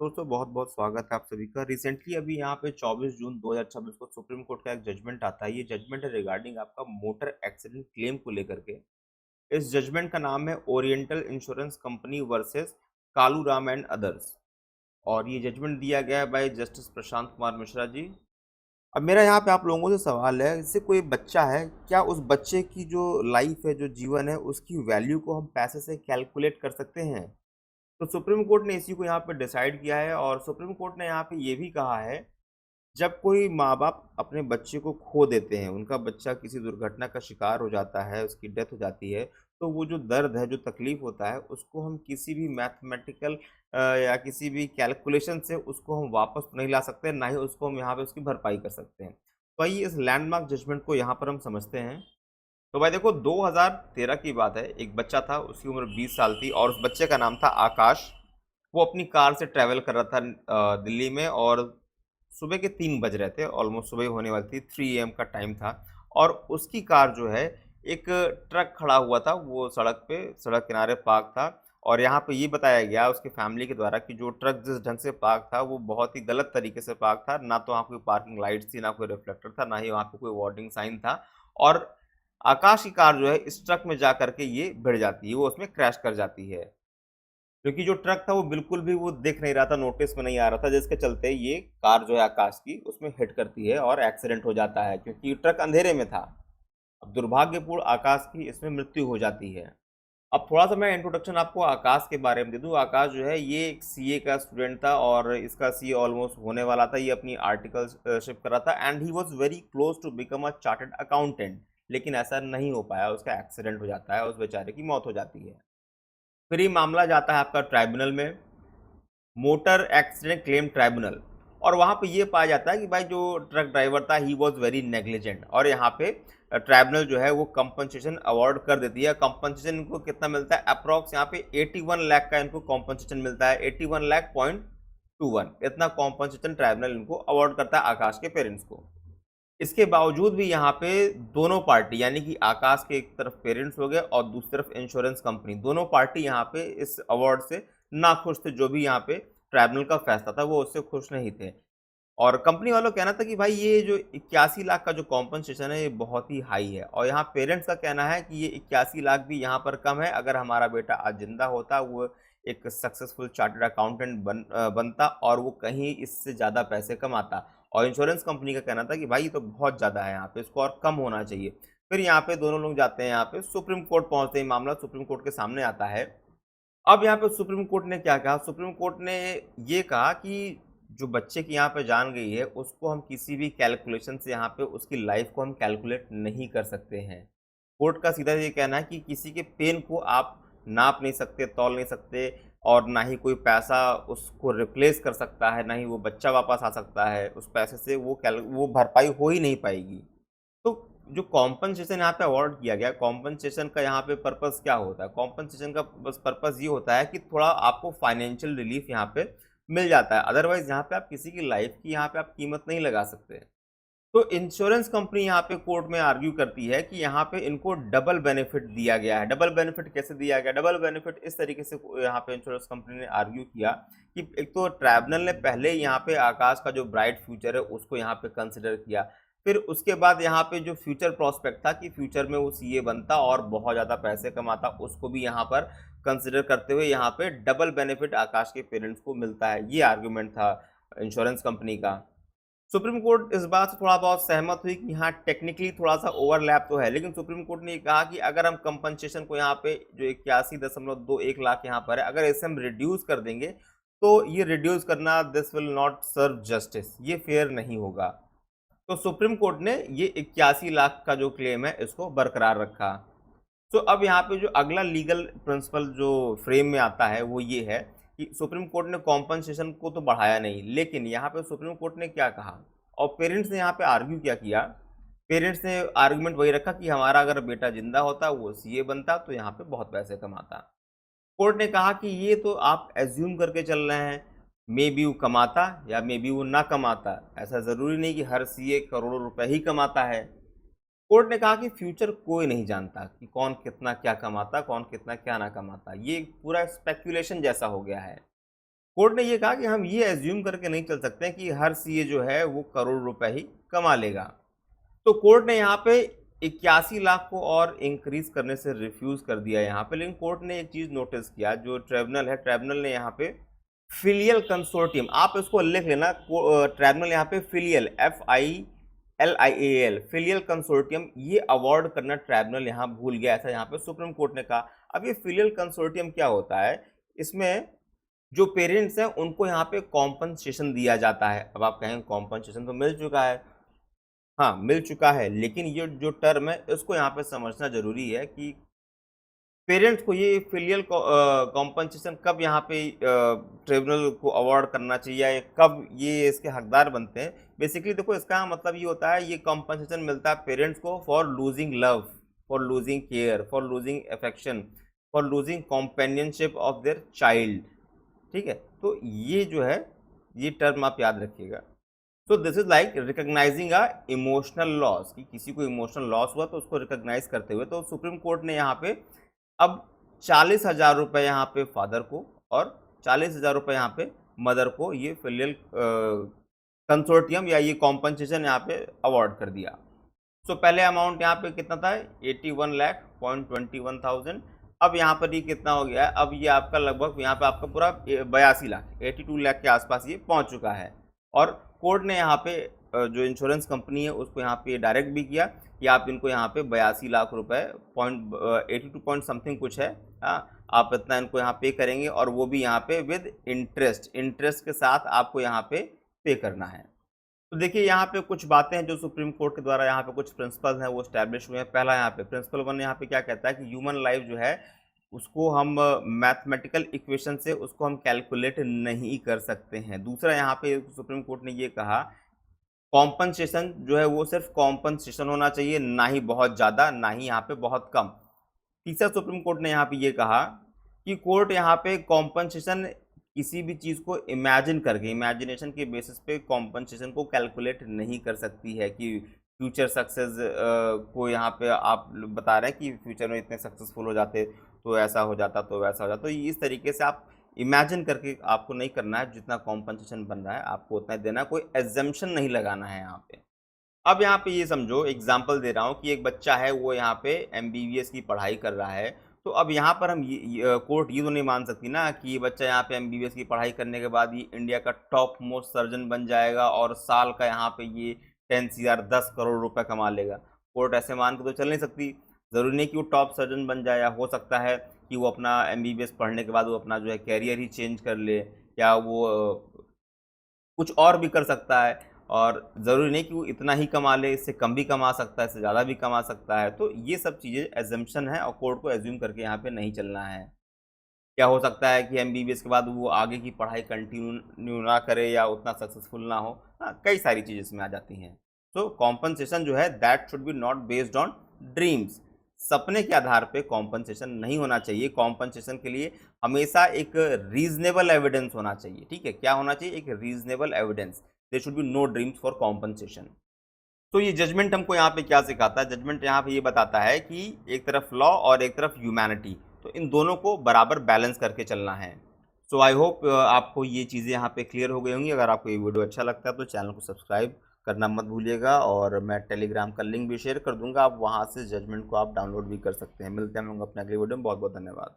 दोस्तों बहुत बहुत स्वागत है आप सभी का। रिसेंटली अभी यहाँ पे 24 जून 2026 को सुप्रीम कोर्ट का एक जजमेंट आता है। ये जजमेंट है रिगार्डिंग आपका मोटर एक्सीडेंट क्लेम को लेकर के। इस जजमेंट का नाम है oriental insurance company versus Kalu Ram and others. और ये जजमेंट दिया गया है बाय जस्टिस प्रशांत कुमार मिश्रा जी। अब मेरा यहाँ पे आप लोगों से सवाल है, जैसे कोई बच्चा है, क्या उस बच्चे की जो लाइफ है, जो जीवन है, उसकी वैल्यू को हम पैसे से कैलकुलेट कर सकते हैं? तो सुप्रीम कोर्ट ने इसी को यहाँ पे डिसाइड किया है और सुप्रीम कोर्ट ने यहाँ पे ये भी कहा है, जब कोई माँ-बाप अपने बच्चे को खो देते हैं, उनका बच्चा किसी दुर्घटना का शिकार हो जाता है, उसकी डेथ हो जाती है, तो वो जो दर्द है, जो तकलीफ़ होता है, उसको हम किसी भी मैथमेटिकल या किसी भी कैलकुलेशन से उसको हम वापस तो नहीं ला सकते, ना ही उसको हम यहाँ पे उसकी भरपाई कर सकते हैं। तो आइए इस लैंडमार्क जजमेंट को यहाँ पर हम समझते हैं। तो भाई देखो 2013 की बात है, एक बच्चा था, उसकी उम्र 20 साल थी और उस बच्चे का नाम था आकाश। वो अपनी कार से ट्रैवल कर रहा था दिल्ली में और सुबह के 3 बज रहे थे, ऑलमोस्ट सुबह होने वाली थी, 3 एएम का टाइम था और उसकी कार जो है, एक ट्रक खड़ा हुआ था, वो सड़क पे, सड़क किनारे पार्क था और यहाँ पे ये बताया गया उसकी फैमिली के द्वारा कि जो ट्रक जिस ढंग से पार्क था, वो बहुत ही गलत तरीके से पार्क था। ना तो वहाँ कोई पार्किंग लाइट्स थी, ना कोई रिफ्लेक्टर था, ना ही वहाँ पे कोई वार्निंग साइन था और आकाश की कार जो है इस ट्रक में जा करके ये भिड़ जाती है, वो उसमें क्रैश कर जाती है। क्योंकि जो ट्रक था वो बिल्कुल भी वो दिख नहीं रहा था, नोटिस में नहीं आ रहा था, जिसके चलते ये कार जो है आकाश की उसमें हिट करती है और एक्सीडेंट हो जाता है क्योंकि ट्रक अंधेरे में था। अब दुर्भाग्यपूर्ण आकाश की इसमें मृत्यु हो जाती है। अब थोड़ा-सा मैं इंट्रोडक्शन आपको आकाश के बारे में दे दूँ। आकाश जो है ये एक सीए का स्टूडेंट था और इसका सीए ऑलमोस्ट होने वाला था। ये अपनी आर्टिकलशिप कर रहा था and he was very close to become a chartered accountant, लेकिन ऐसा नहीं हो पाया, उसका एक्सीडेंट हो जाता है, उस बेचारे की मौत हो जाती है। फिर ये मामला जाता है आपका ट्राइब्यूनल में, मोटर एक्सीडेंट क्लेम ट्राइब्यूनल। और वहाँ पे ये पाया जाता है कि भाई जो ट्रक ड्राइवर था ही वाज़ वेरी नेग्लिजेंट और यहाँ पे ट्राइब्यूनल जो है वो कंपनसेशन अवार्ड कर देती है। कंपनसेशन इनको कितना मिलता है? अप्रॉक्स यहाँ पे 81 लाख का इनको कंपनसेशन मिलता है, 81 लाख पॉइंट 21 इतना कंपनसेशन ट्राइब्यूनल इनको अवार्ड करता है आकाश के पेरेंट्स को। इसके बावजूद भी यहाँ पे दोनों पार्टी यानी कि आकाश के एक तरफ पेरेंट्स हो गए और दूसरी तरफ इंश्योरेंस कंपनी, दोनों पार्टी यहाँ पे इस अवार्ड से नाखुश थे। जो भी यहाँ पे ट्राइब्यूनल का फैसला था वो उससे खुश नहीं थे और कंपनी वालों का कहना था कि भाई ये जो 81 लाख का जो कॉम्पनसेशन है ये बहुत ही हाई है और यहाँ पेरेंट्स का कहना है कि ये 81 लाख भी यहाँ पर कम है। अगर हमारा बेटा आज जिंदा होता, वो एक सक्सेसफुल चार्टर्ड अकाउंटेंट बनता और वो कहीं इससे ज़्यादा पैसे कमाता। और इंश्योरेंस कंपनी का कहना था कि भाई ये तो बहुत ज़्यादा है, यहाँ पे इसको और कम होना चाहिए। फिर यहाँ पे दोनों लोग जाते हैं, यहाँ पे सुप्रीम कोर्ट पहुँचते हैं, मामला सुप्रीम कोर्ट के सामने आता है। अब यहाँ पे सुप्रीम कोर्ट ने क्या कहा? सुप्रीम कोर्ट ने ये कहा कि जो बच्चे की यहाँ पे जान गई है, उसको हम किसी भी कैलकुलेशन से यहाँ पे उसकी लाइफ को हम कैलकुलेट नहीं कर सकते हैं। कोर्ट का सीधा ये कहना है कि किसी के पेन को आप नाप नहीं सकते, तौल नहीं सकते और ना ही कोई पैसा उसको रिप्लेस कर सकता है, ना ही वो बच्चा वापस आ सकता है। उस पैसे से वो भरपाई हो ही नहीं पाएगी। तो जो कॉम्पेंसेशन यहाँ पे अवॉर्ड किया गया, कॉम्पेंसेशन का यहाँ पे पर्पस क्या होता है? कॉम्पेंसेशन का बस पर्पस ये होता है कि थोड़ा आपको फाइनेंशियल रिलीफ यहाँ पे मिल जाता है। अदरवाइज़ यहाँ पे आप किसी की लाइफ की यहाँ पे आप कीमत नहीं लगा सकते। तो इंश्योरेंस कंपनी यहाँ पे कोर्ट में आर्ग्यू करती है कि यहाँ पे इनको डबल बेनिफिट दिया गया है। डबल बेनिफिट कैसे दिया गया? डबल बेनिफिट इस तरीके से यहाँ पे इंश्योरेंस कंपनी ने आर्ग्यू किया कि एक तो ट्राइब्यूनल ने पहले यहाँ पे आकाश का जो ब्राइट फ्यूचर है उसको यहाँ पे कंसिडर किया। फिर उसके बाद यहाँ पे जो फ्यूचर प्रोस्पेक्ट था कि फ्यूचर में वो सीए बनता और बहुत ज़्यादा पैसे कमाता, उसको भी यहाँ पर कंसिडर करते हुए यहाँ पे डबल बेनिफिट आकाश के पेरेंट्स को मिलता है। ये आर्ग्यूमेंट था इंश्योरेंस कंपनी का। सुप्रीम कोर्ट इस बात से थोड़ा बहुत सहमत हुई कि हाँ टेक्निकली थोड़ा-सा ओवरलैप तो है, लेकिन सुप्रीम कोर्ट ने ये कहा कि अगर हम कंपनसेशन को यहाँ पे जो 81.21 लाख यहाँ पर है, अगर इसे हम रिड्यूस कर देंगे, तो ये रिड्यूस करना this will not serve justice, ये फेयर नहीं होगा। तो सुप्रीम कोर्ट ने ये 81 लाख का जो क्लेम है इसको बरकरार रखा। तो अब यहाँ पे जो अगला लीगल प्रिंसिपल जो फ्रेम में आता है वो ये है कि सुप्रीम कोर्ट ने कॉम्पनसेशन को तो बढ़ाया नहीं, लेकिन यहाँ पे सुप्रीम कोर्ट ने क्या कहा और पेरेंट्स ने यहाँ पे आर्ग्यू क्या किया? पेरेंट्स ने आर्गुमेंट वही रखा कि हमारा अगर बेटा जिंदा होता, वो सीए बनता, तो यहाँ पे बहुत पैसे कमाता। कोर्ट ने कहा कि ये तो आप एज्यूम करके चल रहे हैं, मे बी वो कमाता या मे बी वो ना कमाता, ऐसा ज़रूरी नहीं कि हर सीए करोड़ों रुपए ही कमाता है। कोर्ट ने कहा कि फ्यूचर कोई नहीं जानता कि कौन कितना क्या कमाता, कौन कितना क्या ना कमाता। ये पूरा स्पेक्युलेशन जैसा हो गया है। कोर्ट ने ये कहा कि हम ये एज्यूम करके नहीं चल सकते हैं कि हर सीए जो है वो करोड़ रुपए ही कमा लेगा। तो कोर्ट ने यहाँ पे 81 लाख को और इंक्रीज करने से रिफ्यूज कर दिया यहाँ पे। लेकिन कोर्ट ने एक चीज नोटिस किया, जो ट्रिब्यूनल है, ट्रिब्यूनल ने यहाँ पे फिलियल कंसोर्टियम, आप इसको लिख लेना, ट्रिब्यूनल यहाँ पे फिलियल FILIAL फिलियल कंसोर्टियम ये अवार्ड करना ट्रिब्यूनल यहाँ भूल गया, ऐसा यहाँ पे सुप्रीम कोर्ट ने कहा। अब ये फिलियल कंसोर्टियम क्या होता है, इसमें जो पेरेंट्स हैं उनको यहाँ पे कॉम्पनसेशन दिया जाता है। अब आप कहेंगे कॉम्पनसेशन तो मिल चुका है, हाँ मिल चुका है, लेकिन ये जो टर्म है इसको यहाँ पे समझना जरूरी है कि पेरेंट्स को ये फिलियल कॉम्पनसेशन कब यहाँ पे ट्रिब्यूनल को अवार्ड करना चाहिए या कब ये इसके हकदार बनते हैं। बेसिकली देखो, इसका मतलब ये होता है, ये कॉम्पनसेशन मिलता है पेरेंट्स को for losing love, for losing care, for losing affection, for losing companionship of their child. ठीक है, तो ये जो है ये टर्म आप याद रखिएगा। तो this is like recognising a emotional loss, कि किसी को इमोशनल लॉस हुआ तो उसको रिकॉग्नाइज करते हुए, तो सुप्रीम कोर्ट ने यहाँ पे अब 40,000 रुपये यहाँ पे फादर को और 40,000 रुपये यहाँ पे मदर को ये फिलियल कंसोर्टियम या ये कॉम्पनसेशन यहाँ पे अवार्ड कर दिया। सो पहले अमाउंट यहाँ पे कितना था, 81,21,000। अब यहाँ पर ये कितना हो गया है, अब ये आपका लगभग यहाँ पे आपका पूरा 82 लाख, 82 लाख के आसपास ये पहुँच चुका है। और कोर्ट ने यहाँ पे जो इंश्योरेंस कंपनी है उसको यहाँ पे डायरेक्ट भी किया कि आप इनको यहाँ पे 82 लाख रुपए, 82 पॉइंट समथिंग कुछ है, हाँ, आप इतना इनको यहाँ पे करेंगे और वो भी यहाँ पे विद इंटरेस्ट के साथ आपको यहाँ पे करना है। तो देखिए यहाँ पे कुछ बातें हैं जो सुप्रीम कोर्ट के द्वारा यहाँ पे कुछ प्रिंसिपल हैं वो स्टैब्लिश हुए हैं। पहला यहाँ पे प्रिंसिपल 1 यहाँ पे क्या कहता है कि ह्यूमन लाइफ जो है उसको हम मैथमेटिकल इक्वेशन से उसको हम कैलकुलेट नहीं कर सकते हैं। दूसरा यहाँ पे सुप्रीम कोर्ट ने ये कहा कॉम्पनसेशन जो है वो सिर्फ कॉम्पनसेशन होना चाहिए, ना ही बहुत ज़्यादा ना ही यहाँ पे बहुत कम। तीसरा सुप्रीम कोर्ट ने यहाँ पे ये कहा कि कोर्ट यहाँ पे कॉम्पनसेशन किसी भी चीज़ को इमेजिन करके, इमेजिनेशन के बेसिस पे कॉम्पनसेशन को कैलकुलेट नहीं कर सकती है कि फ्यूचर सक्सेस को यहाँ पे आप बता रहे हैं कि फ्यूचर में इतने सक्सेसफुल हो जाते तो ऐसा हो जाता तो वैसा हो जाता। तो इस तरीके से आप इमेजिन करके आपको नहीं करना है, जितना कॉम्पनसेशन बन रहा है आपको उतना ही देना है, कोई एग्जम्पशन नहीं लगाना है यहाँ पे। अब यहाँ पे ये समझो, एग्जाम्पल दे रहा हूँ कि एक बच्चा है वो यहाँ पे MBBS की पढ़ाई कर रहा है। तो अब यहाँ पर हम कोर्ट ये तो नहीं मान सकती ना कि ये बच्चा यहाँ पे MBBS की पढ़ाई करने के बाद ये इंडिया का टॉप मोस्ट सर्जन बन जाएगा और साल का यहाँ पे ये 10 CR 10 करोड़ रुपए कमा लेगा। कोर्ट ऐसे मान के तो चल नहीं सकती। ज़रूरी नहीं कि वो टॉप सर्जन बन जाए, या हो सकता है कि वो अपना MBBS पढ़ने के बाद वो अपना जो है कैरियर ही चेंज कर ले, या वो कुछ और भी कर सकता है। और ज़रूरी नहीं कि वो इतना ही कमा ले, इससे कम भी कमा सकता है, इससे ज़्यादा भी कमा सकता है। तो ये सब चीज़ें एजम्पशन है और कोर्ट को एज्यूम करके यहाँ पे नहीं चलना है। क्या हो सकता है कि MBBS के बाद वो आगे की पढ़ाई कंटिन्यू ना करे या उतना सक्सेसफुल ना हो, हाँ, कई सारी चीज़ें इसमें आ जाती हैं। तो कॉम्पनसेशन जो है that should be not based on dreams, सपने के आधार पे कॉम्पनसेशन नहीं होना चाहिए। कॉम्पनसेशन के लिए हमेशा एक रीजनेबल एविडेंस होना चाहिए। ठीक है, क्या होना चाहिए, एक reasonable evidence. There should be no dreams for compensation. तो ये जजमेंट हमको यहाँ पे क्या सिखाता है, जजमेंट यहाँ पे ये बताता है कि एक तरफ लॉ और एक तरफ ह्यूमैनिटी, तो इन दोनों को बराबर बैलेंस करके चलना है। सो आई होप आपको ये चीज़ें यहाँ पे क्लियर हो गई होंगी। अगर आपको ये वीडियो अच्छा लगता है तो चैनल को सब्सक्राइब करना मत भूलिएगा, और मैं टेलीग्राम का लिंक भी शेयर कर दूंगा, आप वहाँ से जजमेंट को आप डाउनलोड भी कर सकते हैं। मिलते हैं हम लोग अपने अगले वीडियो में। बहुत बहुत धन्यवाद।